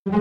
Your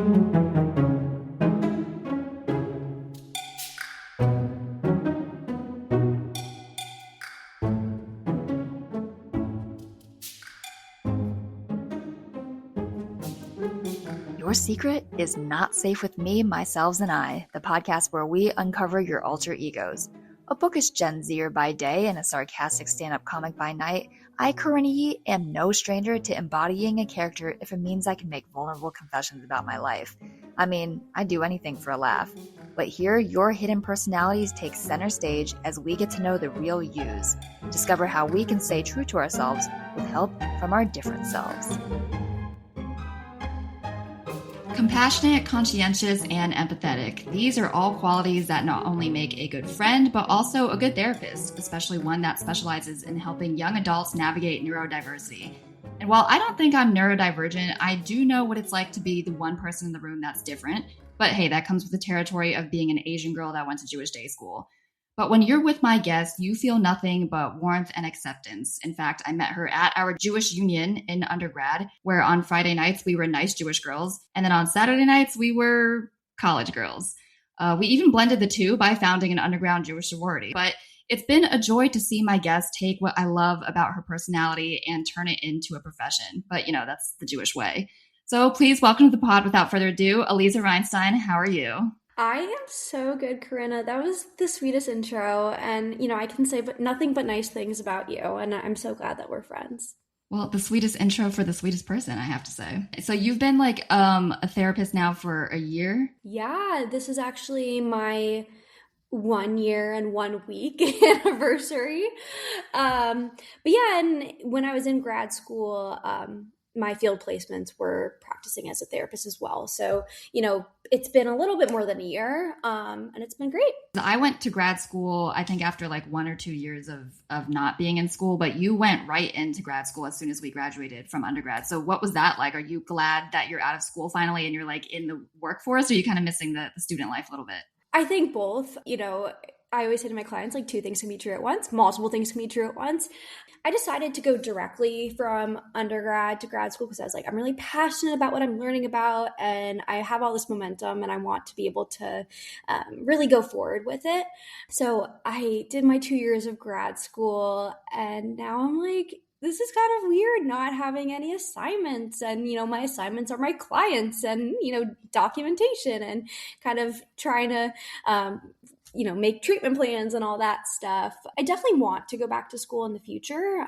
secret is not safe with me, myself, and I, the podcast where we uncover your alter egos. A bookish Gen Zer by day and a sarcastic stand-up comic by night, I, Corinna, am no stranger to embodying a character if it means I can make vulnerable confessions about my life. I mean, I'd do anything for a laugh. But here, your hidden personalities take center stage as we get to know the real yous. Discover how we can stay true to ourselves with help from our different selves. Compassionate, conscientious, and empathetic. These are all qualities that not only make a good friend, but also a good therapist, especially one that specializes in helping young adults navigate neurodiversity. And while I don't think I'm neurodivergent, I do know what it's like to be the one person in the room that's different. But hey, that comes with the territory of being an Asian girl that went to Jewish day school. But when you're with my guest, you feel nothing but warmth and acceptance. In fact, I met her at our Jewish union in undergrad, where on Friday nights we were nice Jewish girls, and then on Saturday nights we were college girls. We even blended the two by founding an underground Jewish sorority. But it's been a joy to see my guest take what I love about her personality and turn it into a profession. But, that's the Jewish way. So please welcome to the pod without further ado, Aliza Reinstein. How are you? I am so good, Corinna. That was the sweetest intro. And, I can say nothing but nice things about you. And I'm so glad that we're friends. Well, the sweetest intro for the sweetest person, I have to say. So you've been a therapist now for a year? Yeah, this is actually my 1 year and 1 week anniversary. But yeah, and when I was in grad school, my field placements were practicing as a therapist as well. So, it's been a little bit more than a year, and it's been great. I went to grad school, I think after 1 or 2 years of not being in school, but you went right into grad school as soon as we graduated from undergrad. So what was that like? Are you glad that you're out of school finally and you're in the workforce, or are you kind of missing the student life a little bit? I think both. I always say to my clients, two things can be true at once, multiple things can be true at once. I decided to go directly from undergrad to grad school because I was I'm really passionate about what I'm learning about, and I have all this momentum and I want to be able to really go forward with it. So I did my 2 years of grad school, and now I'm this is kind of weird not having any assignments, and my assignments are my clients and documentation and kind of trying to make treatment plans and all that stuff. I definitely want to go back to school in the future,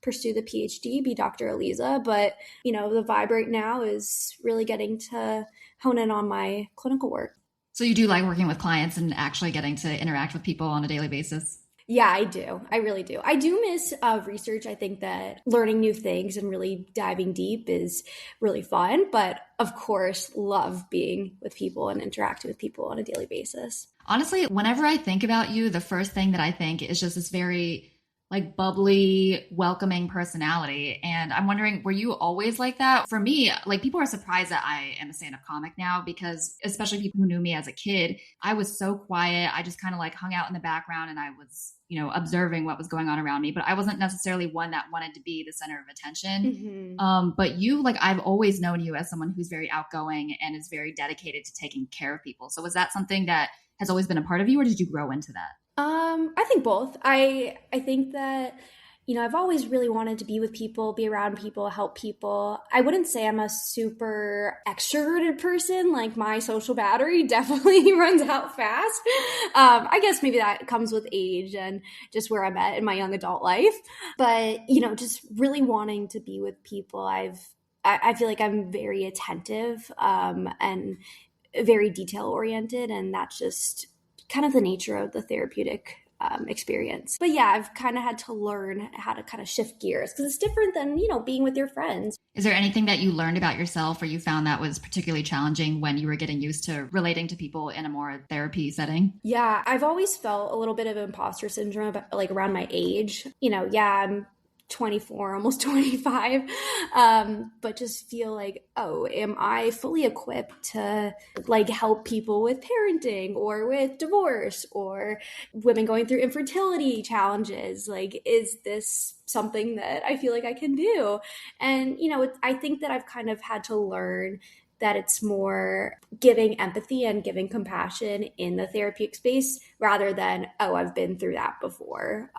pursue the PhD, be Dr. Aliza, but the vibe right now is really getting to hone in on my clinical work. So you do like working with clients and actually getting to interact with people on a daily basis? Yeah, I do. I really do. I do miss research. I think that learning new things and really diving deep is really fun. But of course, love being with people and interacting with people on a daily basis. Honestly, whenever I think about you, the first thing that I think is just this very bubbly, welcoming personality. And I'm wondering, were you always like that? For me, people are surprised that I am a stand-up comic now, because especially people who knew me as a kid, I was so quiet. I just kind of hung out in the background, and I was, observing what was going on around me, but I wasn't necessarily one that wanted to be the center of attention. Mm-hmm. But you, I've always known you as someone who's very outgoing and is very dedicated to taking care of people. So was that something that has always been a part of you, or did you grow into that? I think both. I think that, I've always really wanted to be with people, be around people, help people. I wouldn't say I'm a super extroverted person. My social battery definitely runs out fast. I guess maybe that comes with age and just where I'm at in my young adult life. But, just really wanting to be with people. I feel like I'm very attentive and very detail oriented, and that's just kind of the nature of the therapeutic experience. But yeah, I've kind of had to learn how to kind of shift gears because it's different than, being with your friends. Is there anything that you learned about yourself or you found that was particularly challenging when you were getting used to relating to people in a more therapy setting? Yeah, I've always felt a little bit of imposter syndrome, around my age. I'm 24, almost 25, but just feel am I fully equipped to help people with parenting or with divorce or women going through infertility challenges? Is this something that I feel like I can do? And, I think that I've kind of had to learn that it's more giving empathy and giving compassion in the therapeutic space rather than, oh, I've been through that before.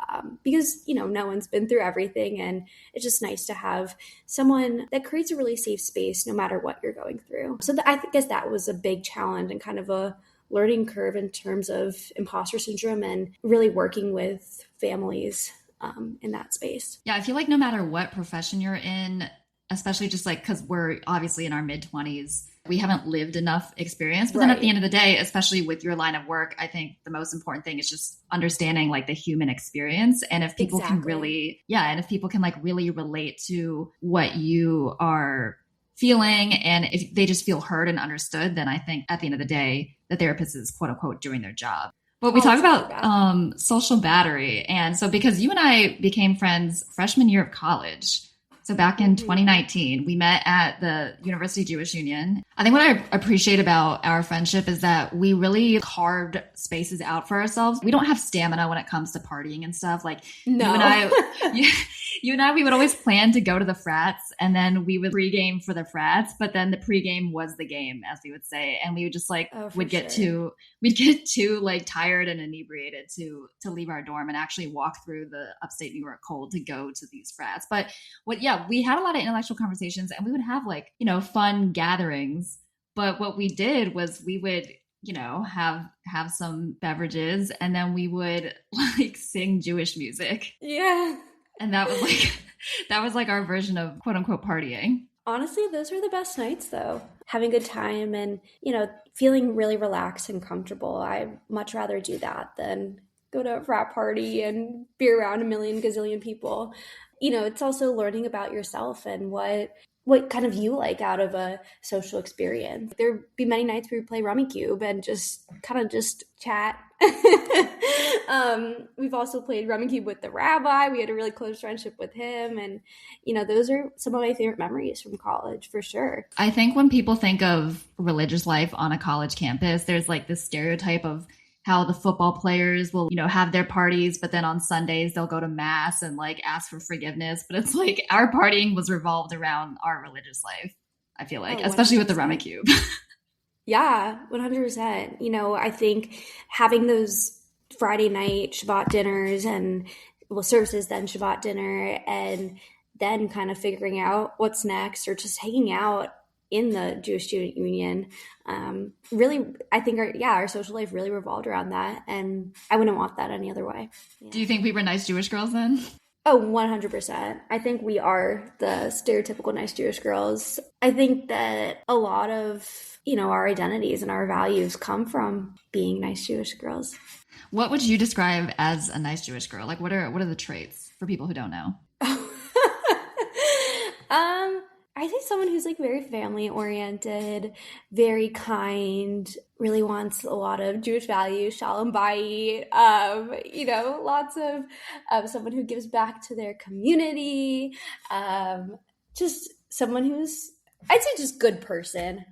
Because, no one's been through everything. And it's just nice to have someone that creates a really safe space no matter what you're going through. So I guess that was a big challenge and kind of a learning curve in terms of imposter syndrome and really working with families in that space. Yeah, I feel like no matter what profession you're in, especially just like because we're obviously in our mid-20s, we haven't lived enough experience. But then at the end of the day, especially with your line of work, I think the most important thing is just understanding like the human experience. And if people can really, and if people can like really relate to what you are feeling, and if they just feel heard and understood, then I think at the end of the day, the therapist is quote unquote doing their job. But we talk about social battery. And so because you and I became friends freshman year of college, so back in 2019, we met at the University Jewish Union. I think what I appreciate about our friendship is that we really carved spaces out for ourselves. We don't have stamina when it comes to partying and stuff. Like you and I, we would always plan to go to the frats, and then we would pregame for the frats, but then the pregame was the game, as we would say. And we would just like, we'd get too like tired and inebriated to leave our dorm and actually walk through the upstate New York cold to go to these frats. But we had a lot of intellectual conversations, and we would have like, fun gatherings. But what we did was we would, have some beverages, and then we would like sing Jewish music. Yeah. And that was like our version of quote unquote partying. Honestly, those are the best nights though. Having a good time and, feeling really relaxed and comfortable. I'd much rather do that than go to a frat party and be around a million gazillion people. It's also learning about yourself and what kind of you like out of a social experience. There'd be many nights where we play Rummy Cube and just chat. We've also played Rummy Cube with the rabbi. We had a really close friendship with him. And, those are some of my favorite memories from college for sure. I think when people think of religious life on a college campus, there's like this stereotype of how the football players will, have their parties, but then on Sundays they'll go to mass and like ask for forgiveness. But it's like our partying was revolved around our religious life, I feel like, especially with the Rummy Cube. Yeah, 100%. I think having those Friday night Shabbat dinners and services, then Shabbat dinner, and then kind of figuring out what's next or just hanging out in the Jewish Student Union, really, I think our social life really revolved around that. And I wouldn't want that any other way. Yeah. Do you think we were nice Jewish girls then? Oh, 100%. I think we are the stereotypical nice Jewish girls. I think that a lot of, our identities and our values come from being nice Jewish girls. What would you describe as a nice Jewish girl? Like, what are the traits for people who don't know? I think someone who's like very family oriented, very kind, really wants a lot of Jewish values, shalom bayit, lots of someone who gives back to their community, just someone who's, I'd say just good person,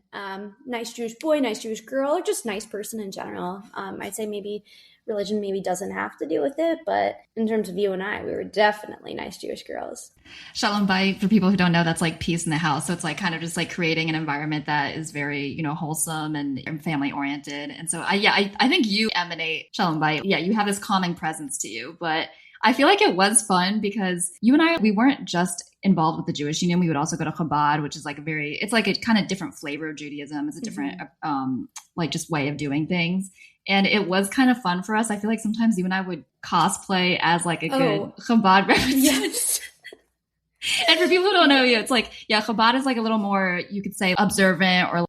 nice Jewish boy, nice Jewish girl, or just nice person in general. I'd say maybe religion maybe doesn't have to do with it, but in terms of you and I, we were definitely nice Jewish girls. Shalom bayit, for people who don't know, that's like peace in the house. So it's like kind of just like creating an environment that is very, wholesome and family oriented. And so I think you emanate shalom bayit. Yeah, you have this calming presence to you, but I feel like it was fun because you and I, we weren't just involved with the Jewish Union. We would also go to Chabad, which is like it's like a kind of different flavor of Judaism. It's a different, like just way of doing things. And it was kind of fun for us. I feel like sometimes you and I would cosplay as like a good Chabad representative. Yes. And for people who don't know you, it's like, Chabad is like a little more, you could say, observant or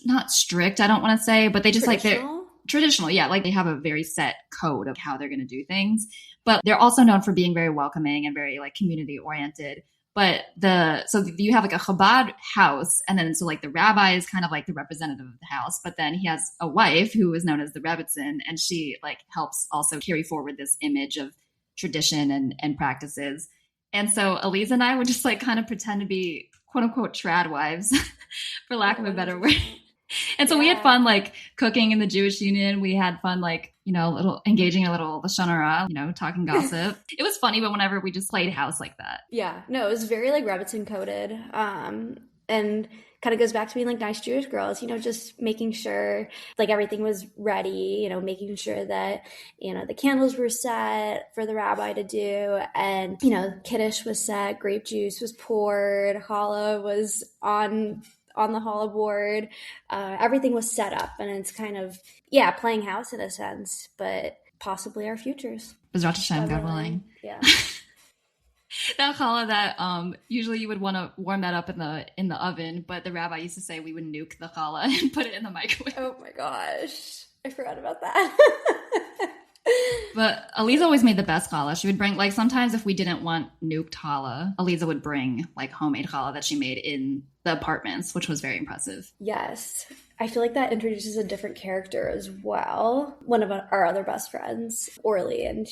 not strict, I don't want to say, but they just like they're traditional. Yeah, like they have a very set code of how they're going to do things. But they're also known for being very welcoming and very like community oriented. But so you have like a Chabad house, and then so like the rabbi is kind of like the representative of the house, but then he has a wife who is known as the Rebbitzin, and she like helps also carry forward this image of tradition and practices. And so Aliza and I would just like kind of pretend to be quote unquote trad wives, for lack of a better word. And so we had fun like cooking in the Jewish Union. We had fun like, engaging in a little lashon hara, talking gossip. It was funny, but whenever we just played house like that. Yeah, no, it was very like Rebbitzin coded. And kind of goes back to being like nice Jewish girls, just making sure like everything was ready, making sure that, the candles were set for the rabbi to do, and, Kiddush was set, grape juice was poured, challah was on the challah board. Everything was set up, and it's kind of, playing house in a sense, but possibly our futures. Bezrat Hashem, God willing. Yeah. That challah that usually you would want to warm that up in the oven, but the rabbi used to say we would nuke the challah and put it in the microwave. Oh my gosh, I forgot about that. But Aliza always made the best challah. She would bring, like, sometimes if we didn't want nuked challah, Aliza would bring like homemade challah that she made in the apartments, which was very impressive. Yes. I feel like that introduces a different character as well. One of our other best friends, Orly, and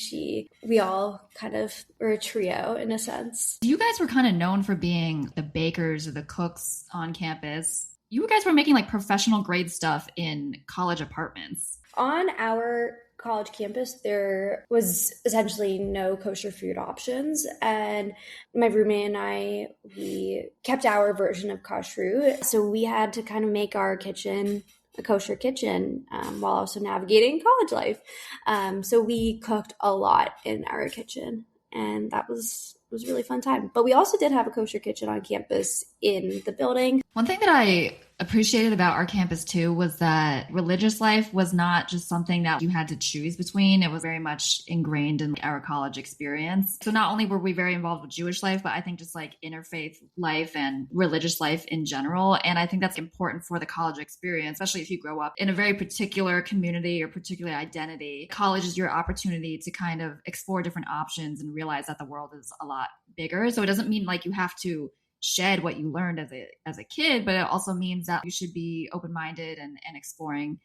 we all kind of were a trio in a sense. You guys were kind of known for being the bakers or the cooks on campus. You guys were making like professional grade stuff in college apartments. On our college campus, there was essentially no kosher food options, and my roommate and I, we kept our version of kashrut, so we had to kind of make our kitchen a kosher kitchen while also navigating college life. So we cooked a lot in our kitchen, and that was a really fun time. But we also did have a kosher kitchen on campus in the building. One thing that I appreciated about our campus too was that religious life was not just something that you had to choose between. It was very much ingrained in our college experience. So not only were we very involved with Jewish life, but I think just like interfaith life and religious life in general. And I think that's important for the college experience, especially if you grow up in a very particular community or particular identity. College is your opportunity to kind of explore different options and realize that the world is a lot bigger. So it doesn't mean like you have to shed what you learned as a kid, but it also means that you should be open-minded and exploring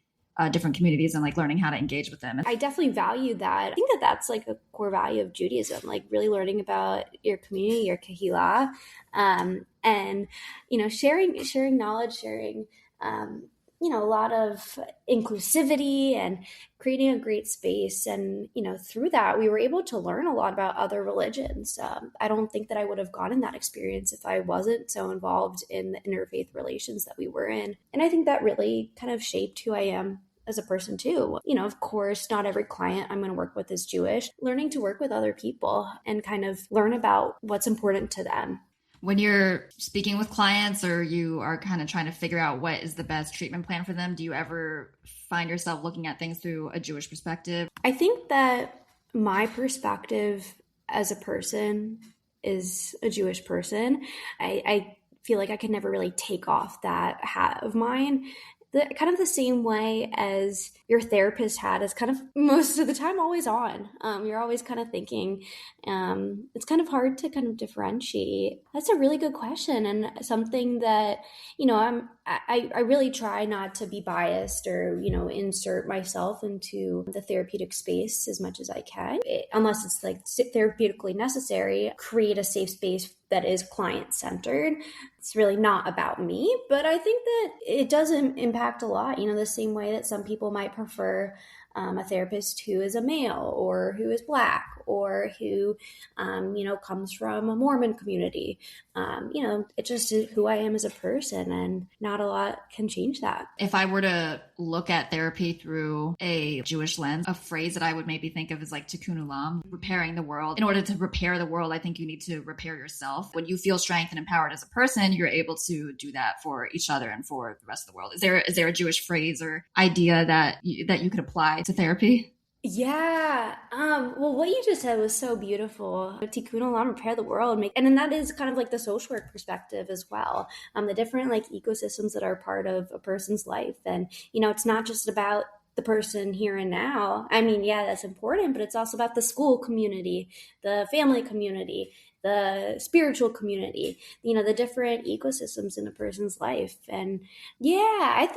different communities and like learning how to engage with them. I definitely value that. I think that that's like a core value of Judaism, like really learning about your community, your kahila, and sharing knowledge, sharing a lot of inclusivity and creating a great space. And, through that, we were able to learn a lot about other religions. I don't think that I would have gotten that experience if I wasn't so involved in the interfaith relations that we were in. And I think that really kind of shaped who I am as a person too. Of course, not every client I'm going to work with is Jewish. Learning to work with other people and kind of learn about what's important to them. When you're speaking with clients or you are kind of trying to figure out what is the best treatment plan for them, do you ever find yourself looking at things through a Jewish perspective? I think that my perspective as a person is a Jewish person. I feel like I could never really take off that hat of mine. Kind of the same way as your therapist hat is kind of most of the time always on. You're always kind of thinking. It's kind of hard to kind of differentiate. That's a really good question, and something that I really try not to be biased or insert myself into the therapeutic space as much as I can, unless it's like therapeutically necessary. Create a safe space that is client-centered. It's really not about me, but I think that it does impact a lot, the same way that some people might prefer a therapist who is a male or who is Black or who, comes from a Mormon community. It's just who I am as a person, and not a lot can change that. If I were to look at therapy through a Jewish lens, a phrase that I would maybe think of is like tikkun olam, repairing the world. In order to repair the world, I think you need to repair yourself. When you feel strength and empowered as a person, you're able to do that for each other and for the rest of the world. Is there a Jewish phrase or idea that you could apply to therapy? Yeah. Well, what you just said was so beautiful. Tikkun olam, repair the world. And then that is kind of like the social work perspective as well. The different like ecosystems that are part of a person's life. And, it's not just about the person here and now. I mean, yeah, that's important, but it's also about the school community, the family community, the spiritual community, the different ecosystems in a person's life. And yeah, I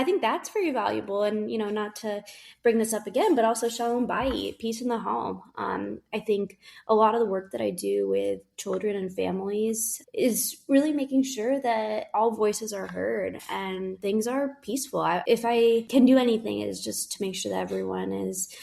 think that's very valuable. And, not to bring this up again, but also shalom bayit, peace in the home. I think a lot of the work that I do with children and families is really making sure that all voices are heard and things are peaceful. If I can do anything, is just to make sure that everyone is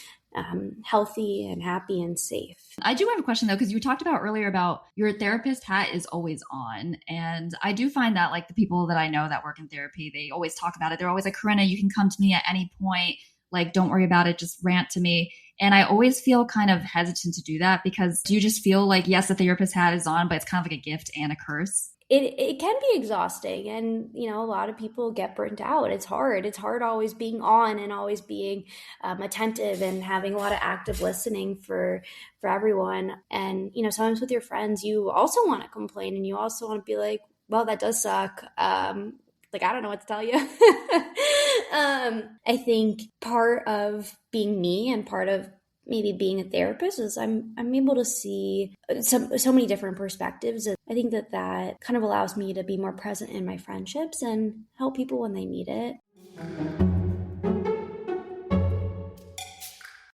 healthy and happy and safe. I do have a question though, because you talked about earlier about your therapist hat is always on. And I do find that like the people that I know that work in therapy, they always talk about it. They're always like, Corinna, you can come to me at any point. Like, don't worry about it. Just rant to me. And I always feel kind of hesitant to do that because do you just feel like, yes, the therapist hat is on, but it's kind of like a gift and a curse? It can be exhausting, and a lot of people get burnt out. It's hard always being on and always being attentive and having a lot of active listening for everyone. And sometimes with your friends you also want to complain and you also want to be like, well, that does suck. Like, I don't know what to tell you. I think part of being me and part of maybe being a therapist is I'm able to see so many different perspectives. I think that kind of allows me to be more present in my friendships and help people when they need it.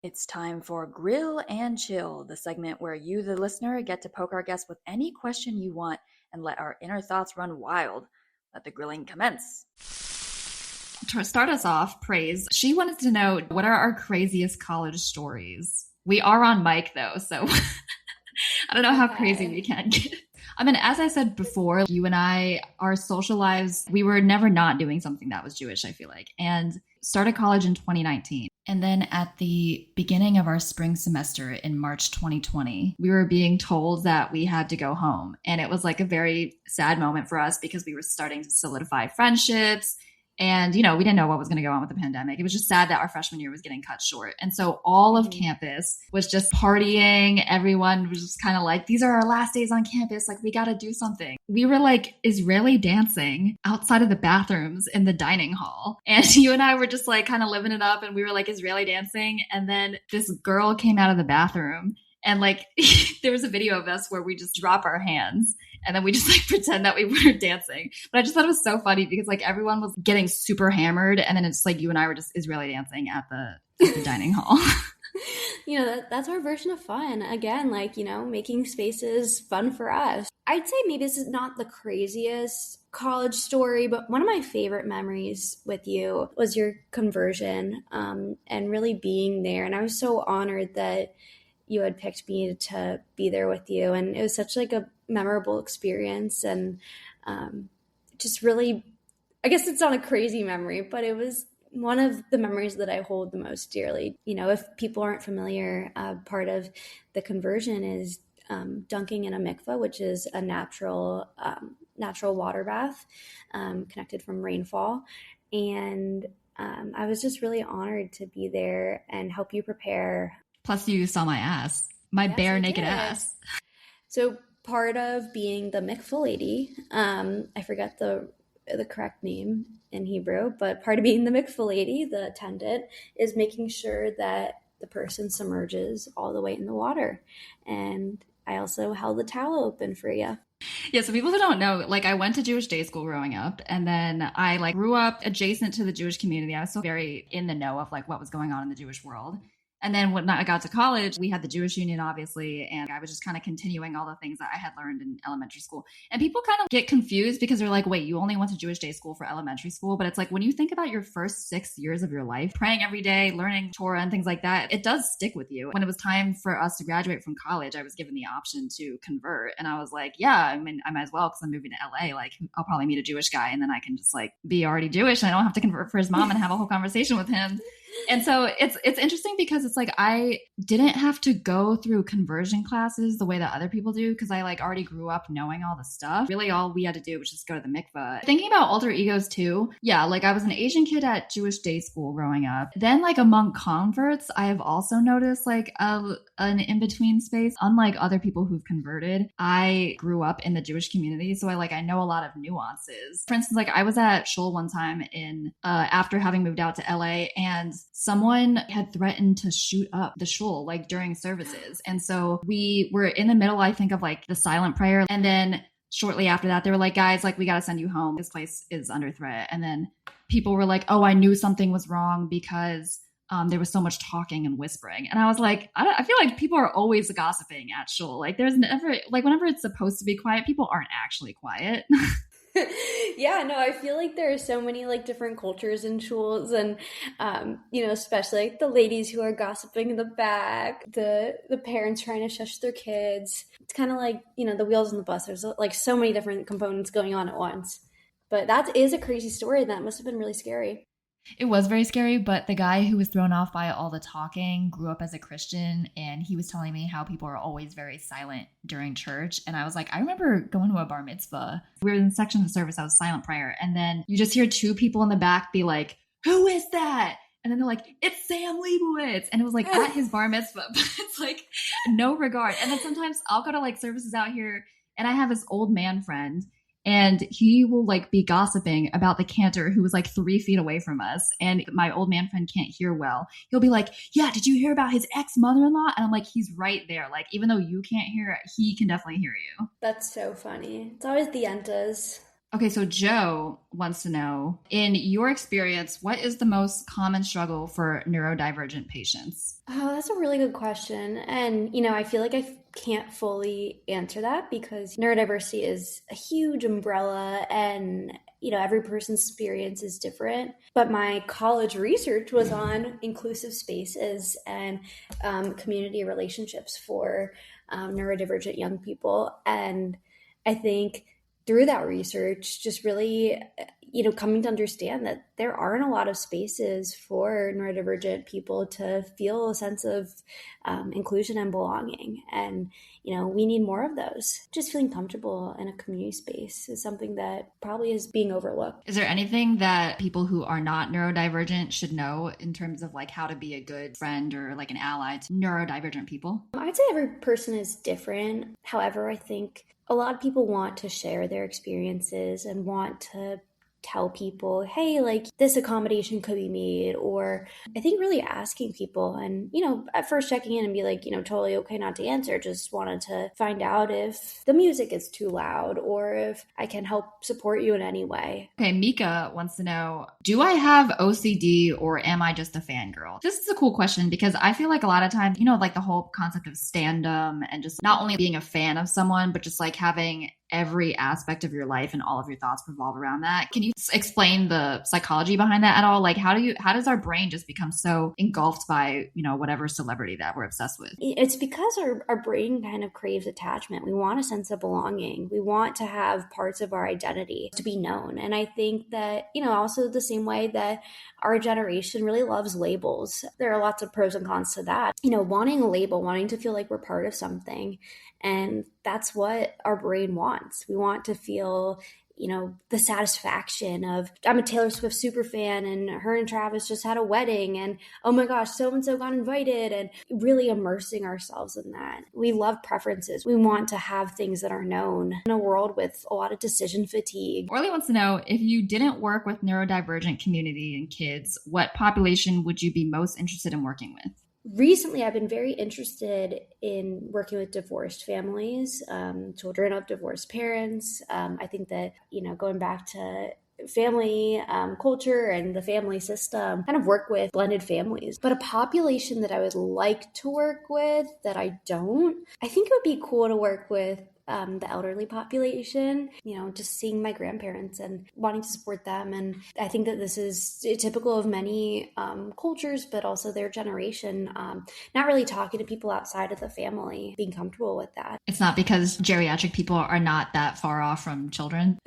It's time for Grill and Chill, the segment where you, the listener, get to poke our guests with any question you want and let our inner thoughts run wild. Let the grilling commence. To start us off, Praise, she wanted to know, what are our craziest college stories? We are on mic though, so I don't know how crazy we can get. I mean, as I said before, you and I, our social lives, we were never not doing something that was Jewish, I feel like, and started college in 2019. And then at the beginning of our spring semester in March 2020, we were being told that we had to go home. And it was like a very sad moment for us because we were starting to solidify friendships. And, we didn't know what was going to go on with the pandemic. It was just sad that our freshman year was getting cut short. And so all of campus was just partying. Everyone was just kind of like, these are our last days on campus. Like, we got to do something. We were like Israeli dancing outside of the bathrooms in the dining hall. And you and I were just like kind of living it up. And we were like Israeli dancing. And then this girl came out of the bathroom. And like, there was a video of us where we just drop our hands and then we just like pretend that we were dancing. But I just thought it was so funny because like everyone was getting super hammered. And then it's like you and I were just Israeli dancing at the dining hall. That's our version of fun. Again, like, making spaces fun for us. I'd say maybe this is not the craziest college story, but one of my favorite memories with you was your conversion and really being there. And I was so honored that you had picked me to be there with you. And it was such like a memorable experience. And just really, I guess it's not a crazy memory, but it was one of the memories that I hold the most dearly. If people aren't familiar, part of the conversion is dunking in a mikveh, which is a natural water bath connected from rainfall. And I was just really honored to be there and help you prepare. Plus you saw my ass, my bare naked ass. So part of being the mikveh lady, I forget the correct name in Hebrew, but part of being the mikveh lady, the attendant, is making sure that the person submerges all the way in the water. And I also held the towel open for you. Yeah, so people who don't know, like I went to Jewish day school growing up, and then I like grew up adjacent to the Jewish community. I was so very in the know of like what was going on in the Jewish world. And then when I got to college, we had the Jewish Union, obviously, and I was just kind of continuing all the things that I had learned in elementary school. And people kind of get confused because they're like, wait, you only went to Jewish day school for elementary school? But it's like, when you think about your first 6 years of your life, praying every day, learning Torah and things like that, it does stick with you. When it was time for us to graduate from college, I was given the option to convert. And I was like, yeah, I mean, I might as well because I'm moving to LA. Like, I'll probably meet a Jewish guy and then I can just like be already Jewish and I don't have to convert for his mom and have a whole conversation with him. And so it's interesting because it's like I didn't have to go through conversion classes the way that other people do because I like already grew up knowing all the stuff. Really all we had to do was just go to the mikveh. Thinking about alter egos too. Yeah, like I was an Asian kid at Jewish day school growing up. Then like among converts, I have also noticed like an in-between space. Unlike other people who've converted, I grew up in the Jewish community. So I know a lot of nuances. For instance, like I was at Shul one time after having moved out to LA, and someone had threatened to shoot up the shul like during services. And so we were in the middle, I think, of like the silent prayer. And then shortly after that, they were like, guys, like we got to send you home. This place is under threat. And then people were like, oh, I knew something was wrong because there was so much talking and whispering. And I was like, I feel like people are always gossiping at shul. Like there's never, like whenever it's supposed to be quiet, people aren't actually quiet. Yeah, no, I feel like there are so many like different cultures in schools, and especially like the ladies who are gossiping in the back, the parents trying to shush their kids. It's kind of like, the wheels on the bus. There's like so many different components going on at once. But that is a crazy story. That must have been really scary. It was very scary, but the guy who was thrown off by all the talking grew up as a Christian, and he was telling me how people are always very silent during church. And I was like, I remember going to a bar mitzvah. We were in the section of the service, I was silent prayer, and then you just hear two people in the back be like, "Who is that?" And then they're like, "It's Sam Leibowitz." And it was like at his bar mitzvah, but it's like no regard. And then sometimes I'll go to like services out here, and I have this old man friend, and he will like be gossiping about the cantor who was like 3 feet away from us. And my old man friend can't hear well. He'll be like, "Yeah, did you hear about his ex-mother-in-law?" And I'm like, he's right there. Like, even though you can't hear it, he can definitely hear you. That's so funny. It's always the entas. Okay, so Joe wants to know, in your experience, what is the most common struggle for neurodivergent patients? Oh, that's a really good question. And, I feel like I can't fully answer that because neurodiversity is a huge umbrella and, every person's experience is different. But my college research was on inclusive spaces and community relationships for neurodivergent young people. And I think through that research, just really, coming to understand that there aren't a lot of spaces for neurodivergent people to feel a sense of inclusion and belonging. And, we need more of those. Just feeling comfortable in a community space is something that probably is being overlooked. Is there anything that people who are not neurodivergent should know in terms of like how to be a good friend or like an ally to neurodivergent people? I'd say every person is different. However, I think a lot of people want to share their experiences and want to tell people, hey, like this accommodation could be made. Or I think really asking people and, at first checking in and be like, totally okay not to answer. Just wanted to find out if the music is too loud or if I can help support you in any way. Okay, Mika wants to know, do I have OCD or am I just a fangirl? This is a cool question because I feel like a lot of times, like the whole concept of standum and just not only being a fan of someone, but just like having every aspect of your life and all of your thoughts revolve around that. Can you explain the psychology behind that at all? Like how does our brain just become so engulfed by, whatever celebrity that we're obsessed with? It's because our brain kind of craves attachment. We want a sense of belonging. We want to have parts of our identity to be known. And I think that, also the same way that our generation really loves labels. There are lots of pros and cons to that. Wanting a label, wanting to feel like we're part of something. And that's what our brain wants. We want to feel, the satisfaction of, I'm a Taylor Swift super fan and her and Travis just had a wedding and oh my gosh, so-and-so got invited, and really immersing ourselves in that. We love preferences. We want to have things that are known in a world with a lot of decision fatigue. Orly wants to know, if you didn't work with neurodivergent community and kids, what population would you be most interested in working with? Recently, I've been very interested in working with divorced families, children of divorced parents. I think that, going back to family culture and the family system, kind of work with blended families. But a population that I would like to work with that I don't, I think it would be cool to work with the elderly population, just seeing my grandparents and wanting to support them. And I think that this is typical of many cultures, but also their generation, not really talking to people outside of the family, being comfortable with that. It's not because geriatric people are not that far off from children.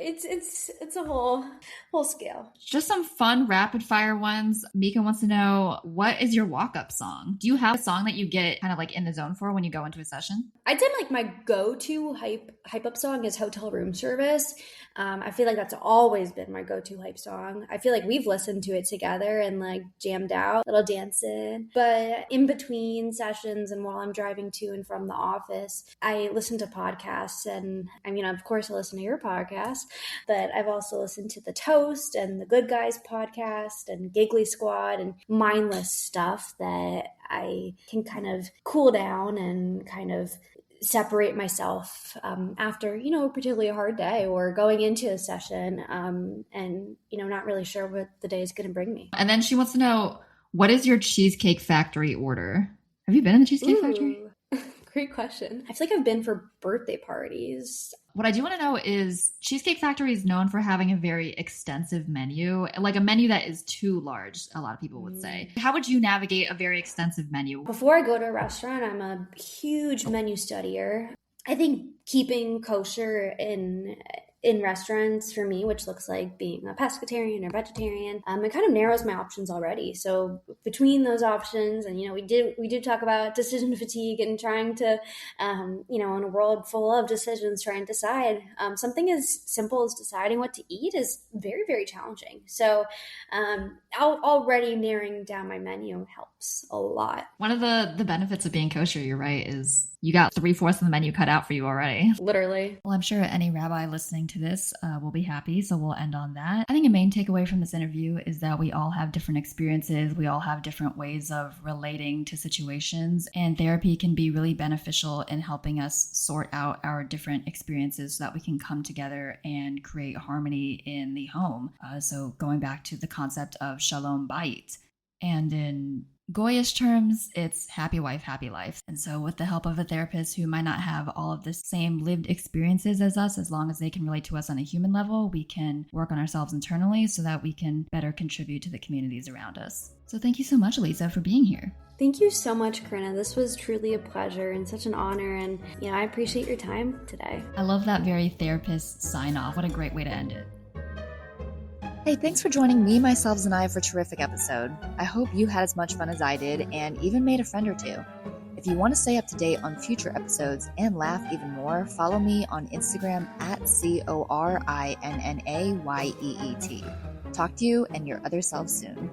It's a whole scale. Just some fun rapid fire ones. Mika wants to know, what is your walk-up song? Do you have a song that you get kind of like in the zone for when you go into a session? I'd say like my go-to hype up song is Hotel Room Service. I feel like that's always been my go-to hype song. I feel like we've listened to it together and like jammed out, little dancing. But in between sessions and while I'm driving to and from the office, I listen to podcasts. And of course I listen to your podcast, but I've also listened to the Toast and the Good Guys podcast and Giggly Squad and mindless stuff that I can kind of cool down and kind of separate myself after, a particularly hard day or going into a session and, not really sure what the day is going to bring me. And then she wants to know, what is your Cheesecake Factory order? Have you been in the Cheesecake Factory? Great question. I feel like I've been for birthday parties. What I do want to know is Cheesecake Factory is known for having a very extensive menu, like a menu that is too large, a lot of people would say. How would you navigate a very extensive menu? Before I go to a restaurant, I'm a huge menu studier. I think keeping kosher in restaurants for me, which looks like being a pescatarian or vegetarian, it kind of narrows my options already. So between those options, and we did talk about decision fatigue and trying to, in a world full of decisions, trying to decide. Something as simple as deciding what to eat is very, very challenging. So already narrowing down my menu helps a lot. One of the benefits of being kosher, you're right, is you got 3/4 of the menu cut out for you already. Literally. Well, I'm sure any rabbi listening to this will be happy, so we'll end on that. I think a main takeaway from this interview is that we all have different experiences. We all have different ways of relating to situations, and therapy can be really beneficial in helping us sort out our different experiences so that we can come together and create harmony in the home. So going back to the concept of shalom bayit. And in Goyish terms, it's happy wife, happy life. And so with the help of a therapist who might not have all of the same lived experiences as us, as long as they can relate to us on a human level, we can work on ourselves internally so that we can better contribute to the communities around us. So thank you so much, Aliza, for being here. Thank you so much, Corinna. This was truly a pleasure and such an honor. And, I appreciate your time today. I love that very therapist sign off. What a great way to end it. Hey, thanks for joining me, myself, and I for a terrific episode. I hope you had as much fun as I did and even made a friend or two. If you want to stay up to date on future episodes and laugh even more, follow me on Instagram at CORINNAYEET. Talk to you and your other self soon.